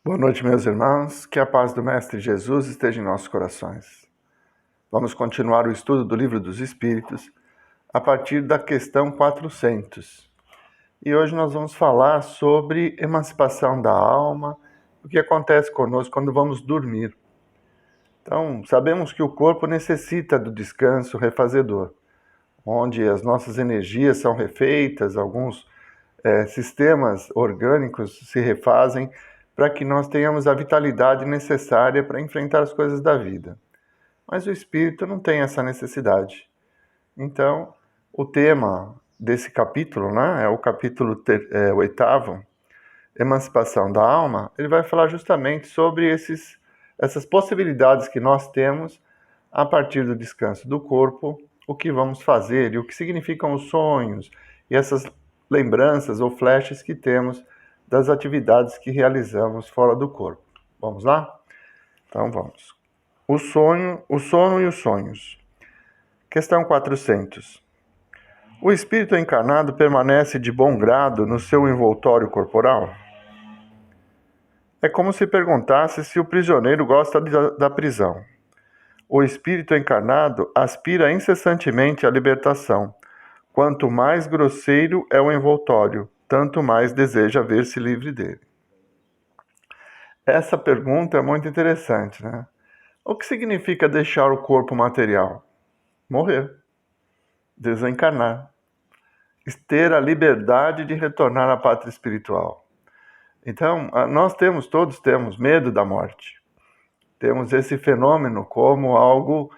Boa noite, meus irmãos. Que a paz do Mestre Jesus esteja em nossos corações. Vamos continuar o estudo do Livro dos Espíritos a partir da questão 400. E hoje nós vamos falar sobre emancipação da alma, o que acontece conosco quando vamos dormir. Então, sabemos que o corpo necessita do descanso refazedor, onde as nossas energias são refeitas, alguns sistemas orgânicos se refazem para que nós tenhamos a vitalidade necessária para enfrentar as coisas da vida. Mas o espírito não tem essa necessidade. Então, o tema desse capítulo, né, é o capítulo 8º, Emancipação da Alma, ele vai falar justamente sobre essas possibilidades que nós temos a partir do descanso do corpo, o que vamos fazer e o que significam os sonhos e essas lembranças ou flashes que temos das atividades que realizamos fora do corpo. Vamos lá? Então vamos. O sono e os sonhos. Questão 400. O espírito encarnado permanece de bom grado no seu envoltório corporal? É como se perguntasse se o prisioneiro gosta da prisão. O espírito encarnado aspira incessantemente à libertação. Quanto mais grosseiro é o envoltório, tanto mais deseja ver-se livre dele. Essa pergunta é muito interessante, né? O que significa deixar o corpo material? Morrer, desencarnar, ter a liberdade de retornar à pátria espiritual. Então, todos temos medo da morte. Temos esse fenômeno como algo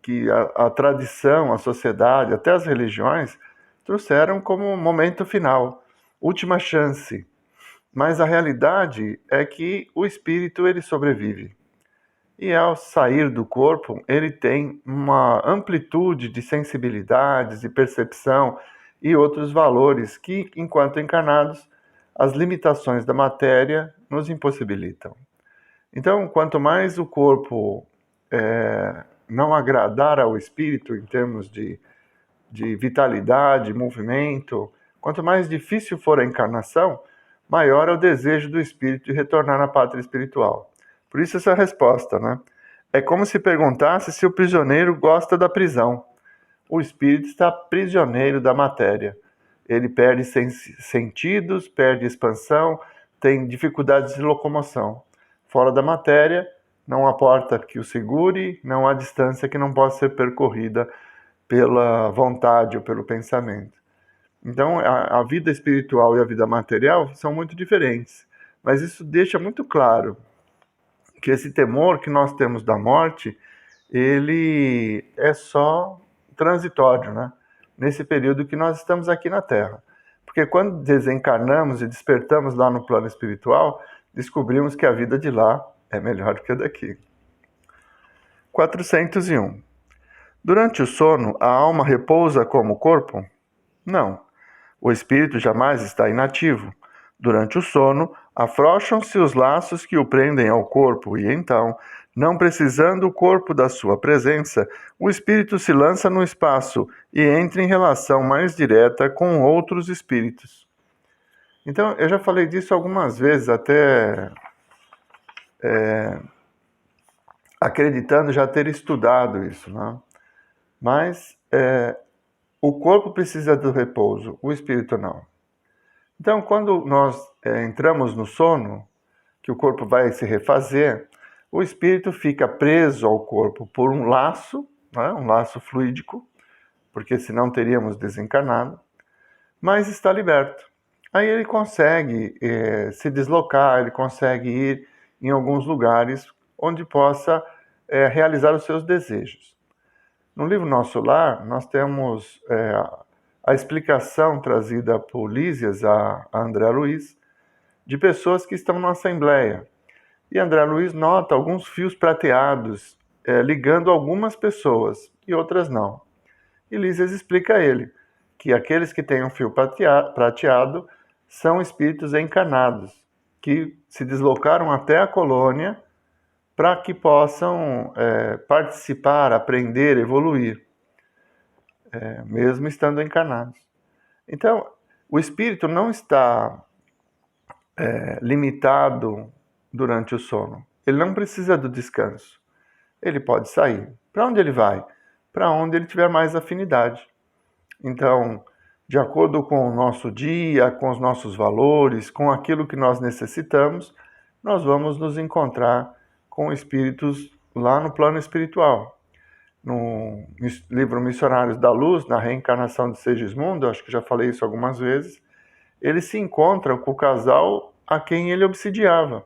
que a tradição, a sociedade, até as religiões trouxeram como um momento final, última chance. Mas a realidade é que o espírito ele sobrevive. E ao sair do corpo, ele tem uma amplitude de sensibilidades, de percepção e outros valores que, enquanto encarnados, as limitações da matéria nos impossibilitam. Então, quanto mais o corpo não agradar ao espírito em termos de vitalidade, movimento, quanto mais difícil for a encarnação, maior é o desejo do espírito de retornar à pátria espiritual. Por isso essa resposta, né? É como se perguntasse se o prisioneiro gosta da prisão. O espírito está prisioneiro da matéria. Ele perde sentidos, perde expansão, tem dificuldades de locomoção. Fora da matéria, não há porta que o segure, não há distância que não possa ser percorrida pela vontade ou pelo pensamento. Então, a vida espiritual e a vida material são muito diferentes. Mas isso deixa muito claro que esse temor que nós temos da morte, ele é só transitório, né? Nesse período que nós estamos aqui na Terra. Porque quando desencarnamos e despertamos lá no plano espiritual, descobrimos que a vida de lá é melhor do que a daqui. 401. Durante o sono, a alma repousa como o corpo? Não. O espírito jamais está inativo. Durante o sono, afrouxam-se os laços que o prendem ao corpo e então, não precisando o corpo da sua presença, o espírito se lança no espaço e entra em relação mais direta com outros espíritos. Então, eu já falei disso algumas vezes, até acreditando já ter estudado isso, né? Mas o corpo precisa do repouso, o espírito não. Então, quando nós entramos no sono, que o corpo vai se refazer, o espírito fica preso ao corpo por um laço, né, um laço fluídico, porque senão teríamos desencarnado, mas está liberto. Aí ele consegue se deslocar, ele consegue ir em alguns lugares onde possa realizar os seus desejos. No livro Nosso Lar, nós temos a explicação trazida por Lísias a André Luiz, de pessoas que estão na Assembleia. E André Luiz nota alguns fios prateados ligando algumas pessoas e outras não. E Lísias explica a ele que aqueles que têm um fio prateado são espíritos encarnados, que se deslocaram até a colônia para que possam participar, aprender, evoluir, mesmo estando encarnados. Então, o espírito não está limitado durante o sono. Ele não precisa do descanso. Ele pode sair. Para onde ele vai? Para onde ele tiver mais afinidade. Então, de acordo com o nosso dia, com os nossos valores, com aquilo que nós necessitamos, nós vamos nos encontrar com espíritos lá no plano espiritual. No livro Missionários da Luz, na reencarnação de Segismundo, acho que já falei isso algumas vezes, ele se encontra com o casal a quem ele obsidiava.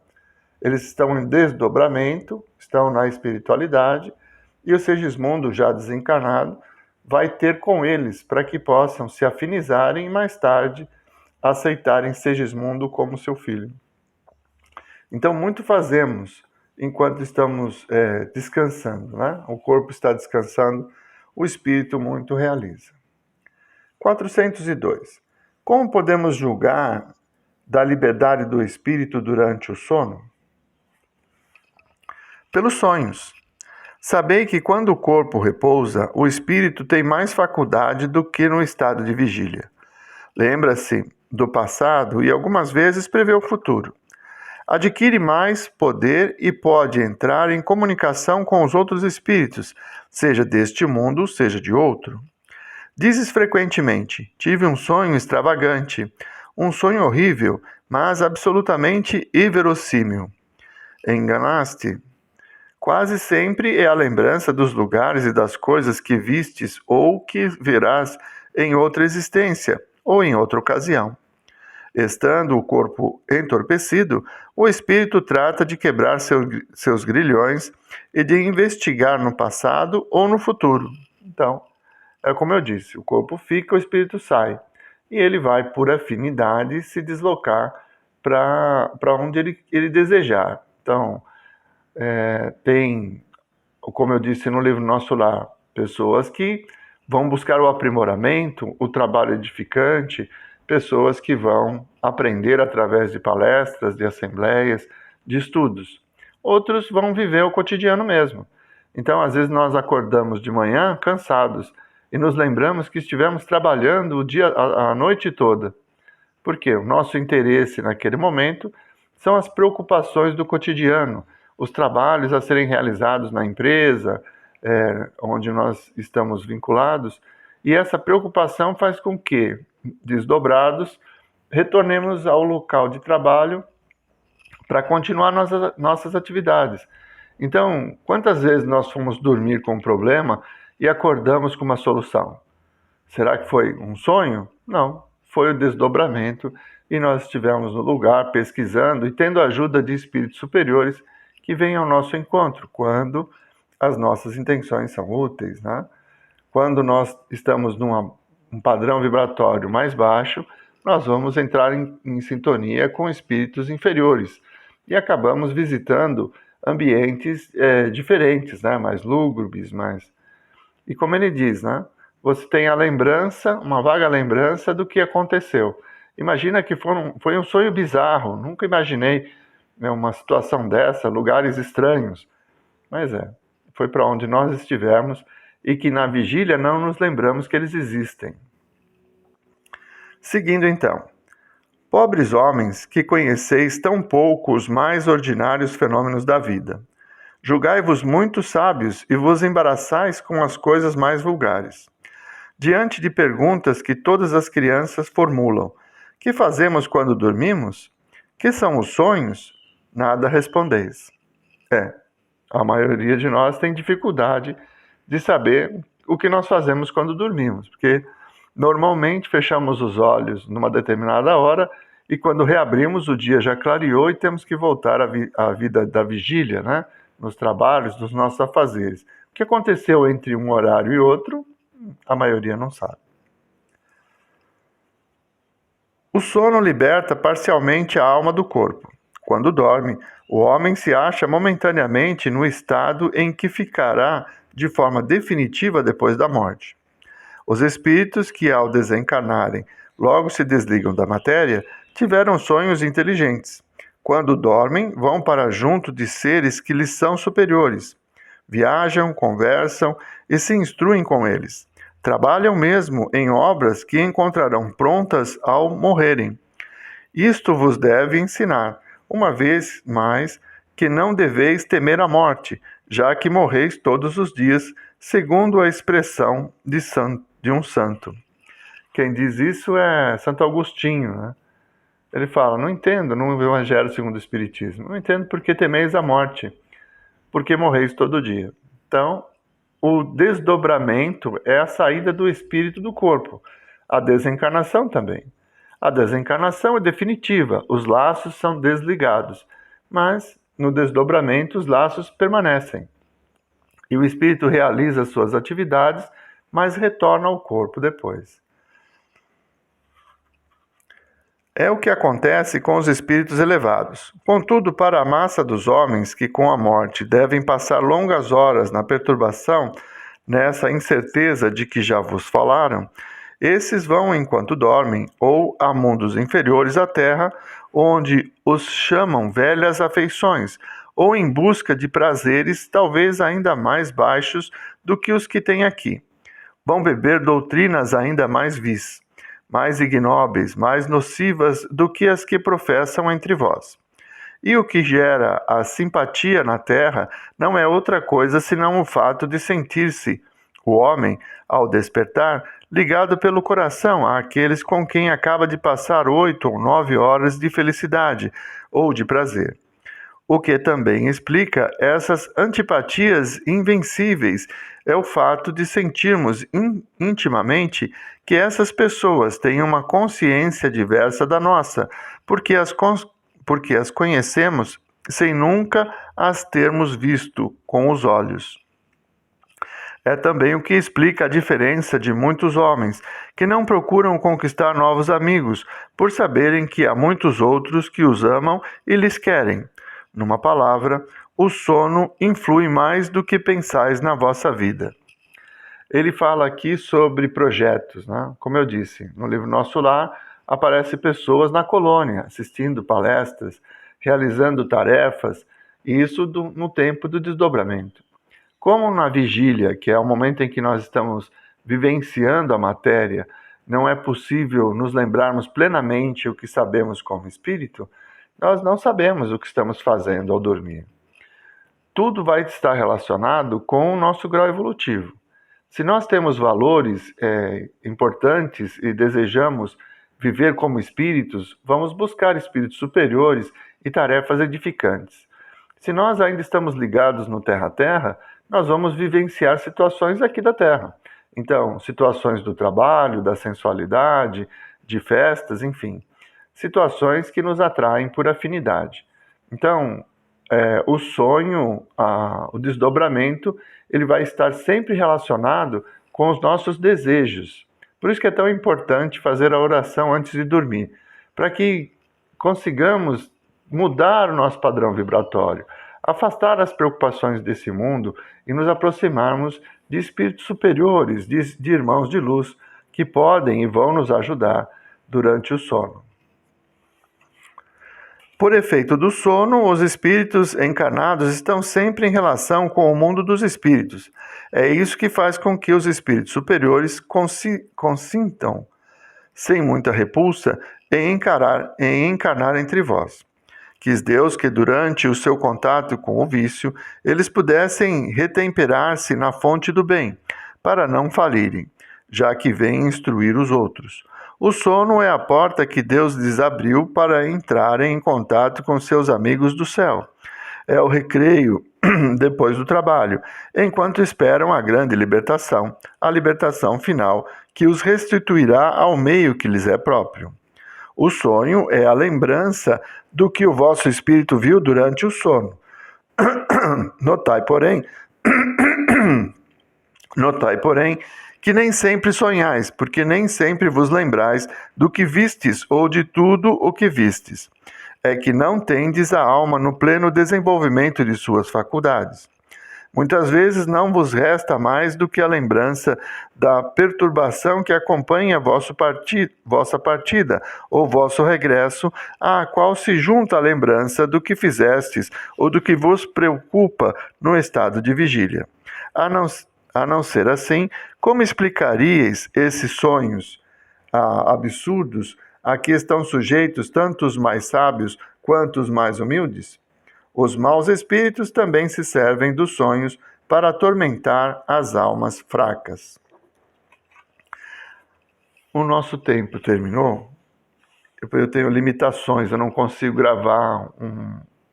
Eles estão em desdobramento, estão na espiritualidade, e o Segismundo, já desencarnado, vai ter com eles para que possam se afinizarem e mais tarde aceitarem Segismundo como seu filho. Então, muito fazemos enquanto estamos descansando, né? O corpo está descansando, o espírito muito realiza. 402. Como podemos julgar da liberdade do espírito durante o sono? Pelos sonhos. Sabei que quando o corpo repousa, o espírito tem mais faculdade do que no estado de vigília. Lembra-se do passado e algumas vezes prevê o futuro. Adquire mais poder e pode entrar em comunicação com os outros espíritos, seja deste mundo, seja de outro. Dizes frequentemente: tive um sonho extravagante, um sonho horrível, mas absolutamente inverossímil. Enganaste? Quase sempre é a lembrança dos lugares e das coisas que vistes ou que verás em outra existência ou em outra ocasião. Estando o corpo entorpecido, o espírito trata de quebrar seus grilhões e de investigar no passado ou no futuro. Então, é como eu disse, o corpo fica, o espírito sai. E ele vai, por afinidade, se deslocar para onde ele desejar. Então, tem, como eu disse no livro Nosso Lar, pessoas que vão buscar o aprimoramento, o trabalho edificante, pessoas que vão aprender através de palestras, de assembleias, de estudos. Outros vão viver o cotidiano mesmo. Então, às vezes, nós acordamos de manhã cansados e nos lembramos que estivemos trabalhando o dia, a noite toda. Por quê? O nosso interesse naquele momento são as preocupações do cotidiano, os trabalhos a serem realizados na empresa, onde nós estamos vinculados, e essa preocupação faz com que, desdobrados, retornemos ao local de trabalho para continuar nossas atividades. Então, quantas vezes nós fomos dormir com um problema e acordamos com uma solução? Será que foi um sonho? Não, foi o desdobramento e nós estivemos no lugar pesquisando e tendo a ajuda de espíritos superiores que vêm ao nosso encontro, quando as nossas intenções são úteis, né? Quando nós estamos num padrão vibratório mais baixo, nós vamos entrar em sintonia com espíritos inferiores e acabamos visitando ambientes diferentes, né? Mais lúgubres, E como ele diz, né? Você tem a lembrança, uma vaga lembrança do que aconteceu. Imagina que foi um sonho bizarro, nunca imaginei uma situação dessa, lugares estranhos. Mas foi para onde nós estivemos e que na vigília não nos lembramos que eles existem. Seguindo então. Pobres homens, que conheceis tão pouco os mais ordinários fenômenos da vida. Julgai-vos muito sábios e vos embaraçais com as coisas mais vulgares. Diante de perguntas que todas as crianças formulam: que fazemos quando dormimos? Que são os sonhos? Nada respondeis. A maioria de nós tem dificuldade de saber o que nós fazemos quando dormimos, porque normalmente fechamos os olhos numa determinada hora e quando reabrimos o dia já clareou e temos que voltar à vida da vigília, né? Nos trabalhos, nos nossos afazeres. O que aconteceu entre um horário e outro, a maioria não sabe. O sono liberta parcialmente a alma do corpo. Quando dorme, o homem se acha momentaneamente no estado em que ficará de forma definitiva depois da morte. Os espíritos que, ao desencarnarem, logo se desligam da matéria, tiveram sonhos inteligentes. Quando dormem, vão para junto de seres que lhes são superiores. Viajam, conversam e se instruem com eles. Trabalham mesmo em obras que encontrarão prontas ao morrerem. Isto vos deve ensinar, uma vez mais, que não deveis temer a morte, já que morreis todos os dias, segundo a expressão de um santo. Quem diz isso é Santo Agostinho, né? Ele fala, não entendo no Evangelho segundo o Espiritismo, não entendo porque temeis a morte, porque morreis todo dia. Então, o desdobramento é a saída do espírito do corpo, a desencarnação também. A desencarnação é definitiva, os laços são desligados, mas no desdobramento os laços permanecem. E o espírito realiza suas atividades, mas retorna ao corpo depois. É o que acontece com os espíritos elevados. Contudo, para a massa dos homens que com a morte devem passar longas horas na perturbação, nessa incerteza de que já vos falaram, esses vão enquanto dormem, ou a mundos inferiores à terra, onde os chamam velhas afeições, ou em busca de prazeres talvez ainda mais baixos do que os que têm aqui. Vão beber doutrinas ainda mais vis, mais ignóbeis, mais nocivas do que as que professam entre vós. E o que gera a simpatia na terra não é outra coisa senão o fato de sentir-se, o homem, ao despertar, ligado pelo coração àqueles com quem acaba de passar 8 ou 9 horas de felicidade ou de prazer. O que também explica essas antipatias invencíveis é o fato de sentirmos intimamente que essas pessoas têm uma consciência diversa da nossa, porque as conhecemos sem nunca as termos visto com os olhos. É também o que explica a diferença de muitos homens, que não procuram conquistar novos amigos, por saberem que há muitos outros que os amam e lhes querem. Numa palavra, o sono influi mais do que pensais na vossa vida. Ele fala aqui sobre projetos, né? Como eu disse, no livro Nosso Lar, aparecem pessoas na colônia, assistindo palestras, realizando tarefas, e isso no tempo do desdobramento. Como na vigília, que é o momento em que nós estamos vivenciando a matéria, não é possível nos lembrarmos plenamente o que sabemos como espírito, nós não sabemos o que estamos fazendo ao dormir. Tudo vai estar relacionado com o nosso grau evolutivo. Se nós temos valores importantes e desejamos viver como espíritos, vamos buscar espíritos superiores e tarefas edificantes. Se nós ainda estamos ligados no terra-terra, nós vamos vivenciar situações aqui da Terra. Então, situações do trabalho, da sensualidade, de festas, enfim. Situações que nos atraem por afinidade. Então, o sonho, o desdobramento, ele vai estar sempre relacionado com os nossos desejos. Por isso que é tão importante fazer a oração antes de dormir, para que consigamos mudar o nosso padrão vibratório, afastar as preocupações desse mundo e nos aproximarmos de espíritos superiores, de irmãos de luz, que podem e vão nos ajudar durante o sono. Por efeito do sono, os espíritos encarnados estão sempre em relação com o mundo dos espíritos. É isso que faz com que os espíritos superiores consintam, sem muita repulsa, em encarnar entre vós. Quis Deus que durante o seu contato com o vício, eles pudessem retemperar-se na fonte do bem, para não falirem, já que vêm instruir os outros. O sono é a porta que Deus lhes abriu para entrarem em contato com seus amigos do céu. É o recreio depois do trabalho, enquanto esperam a grande libertação, a libertação final, que os restituirá ao meio que lhes é próprio. O sonho é a lembrança do que o vosso espírito viu durante o sono. Notai, porém, que nem sempre sonhais, porque nem sempre vos lembrais do que vistes ou de tudo o que vistes. É que não tendes a alma no pleno desenvolvimento de suas faculdades. Muitas vezes não vos resta mais do que a lembrança da perturbação que acompanha vossa partida ou vosso regresso, à qual se junta a lembrança do que fizestes ou do que vos preocupa no estado de vigília. A não ser assim, como explicaríeis esses sonhos absurdos Aqui estão sujeitos tanto os mais sábios quanto os mais humildes. Os maus espíritos também se servem dos sonhos para atormentar as almas fracas. O nosso tempo terminou. Eu tenho limitações, eu não consigo gravar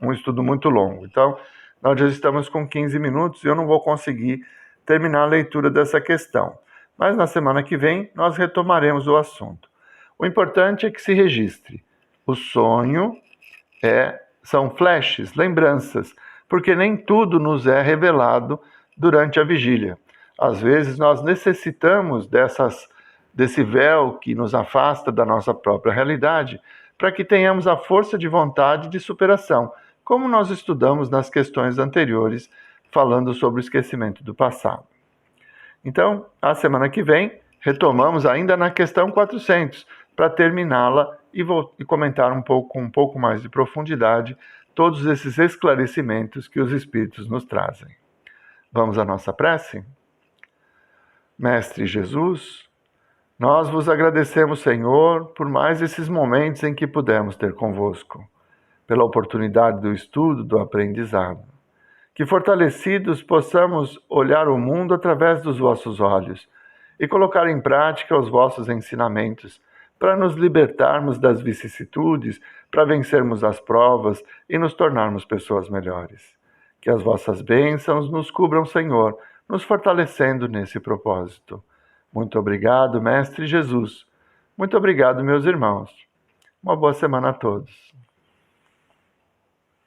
um estudo muito longo. Então, nós já estamos com 15 minutos e eu não vou conseguir terminar a leitura dessa questão. Mas na semana que vem nós retomaremos o assunto. O importante é que se registre. O sonho são flashes, lembranças, porque nem tudo nos é revelado durante a vigília. Às vezes nós necessitamos desse véu que nos afasta da nossa própria realidade, para que tenhamos a força de vontade de superação, como nós estudamos nas questões anteriores, falando sobre o esquecimento do passado. Então, a semana que vem, retomamos ainda na questão 400, para terminá-la e comentar com um pouco mais de profundidade todos esses esclarecimentos que os Espíritos nos trazem. Vamos à nossa prece? Mestre Jesus, nós vos agradecemos, Senhor, por mais esses momentos em que pudemos ter convosco, pela oportunidade do estudo, do aprendizado. Que fortalecidos possamos olhar o mundo através dos vossos olhos e colocar em prática os vossos ensinamentos, para nos libertarmos das vicissitudes, para vencermos as provas e nos tornarmos pessoas melhores. Que as vossas bênçãos nos cubram, Senhor, nos fortalecendo nesse propósito. Muito obrigado, Mestre Jesus. Muito obrigado, meus irmãos. Uma boa semana a todos.